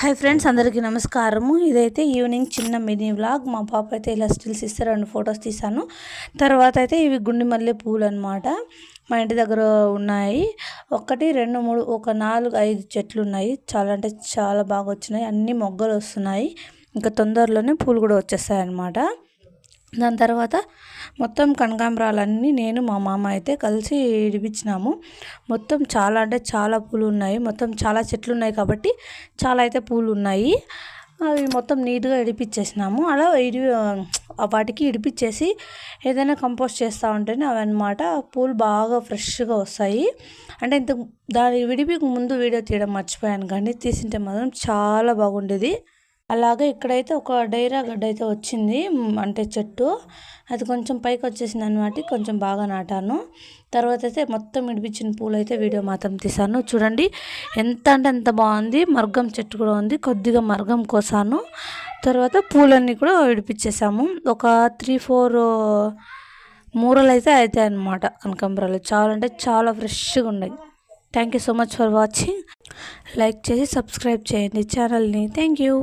Hi friends, అందరికీ నమస్కారము. ఇదైతే ఈవినింగ్ చిన్న మినీ వ్లాగ్. మా పాప అయితే ఇలా స్టిల్స్ ఇస్తే 2 ఫొటోస్ తీసాను. తర్వాత అయితే ఇవి గుండి మల్లె పూలు అనమాట. మా ఇంటి దగ్గర ఉన్నాయి. 1 2 3 ఒక 4 5 చెట్లు ఉన్నాయి. చాలా అంటే చాలా బాగా వచ్చినాయి. అన్ని మొగ్గలు వస్తున్నాయి. ఇంకా తొందరలోనే పూలు కూడా వచ్చేస్తాయి అన్నమాట. దాని తర్వాత మొత్తం కనకాంబరాలన్నీ నేను మా మామ అయితే కలిసి ఇడిపించినాము. మొత్తం చాలా అంటే చాలా పూలు ఉన్నాయి. మొత్తం చాలా చెట్లు ఉన్నాయి కాబట్టి చాలా అయితే పూలు ఉన్నాయి. అవి మొత్తం నీట్గా ఇడిపించేసినాము. అలా వాటికి ఇడిపించేసి ఏదైనా కంపోస్ట్ చేస్తూ ఉంటేనే అవి అనమాట పూలు బాగా ఫ్రెష్గా వస్తాయి. అంటే దాని విడిపికి ముందు వీడియో తీయడం మర్చిపోయాను, కానీ తీసింటే మాత్రం చాలా బాగుండేది. అలాగే ఇక్కడైతే ఒక డైరా గడ్డ అయితే వచ్చింది, అంటే చెట్టు అది కొంచెం పైకి వచ్చేసింది అనమాట. కొంచెం బాగా నాటాను. తర్వాత అయితే మొత్తం ఇడిపించిన పూలు అయితే వీడియో మాత్రం తీసాను. చూడండి ఎంత అంటే ఎంత బాగుంది. మర్గం చెట్టు కూడా ఉంది, కొద్దిగా మర్గం కోసాను. తర్వాత పూలన్నీ కూడా విడిపించేసాము. ఒక 3-4 మూరలు అయితే అవుతాయి అన్నమాట. కనకాంబరాలు చాలా అంటే చాలా ఫ్రెష్గా ఉన్నాయి. Thank you so much for watching. Like చేసి సబ్స్క్రైబ్ చేయండి ఛానల్ని. Thank you.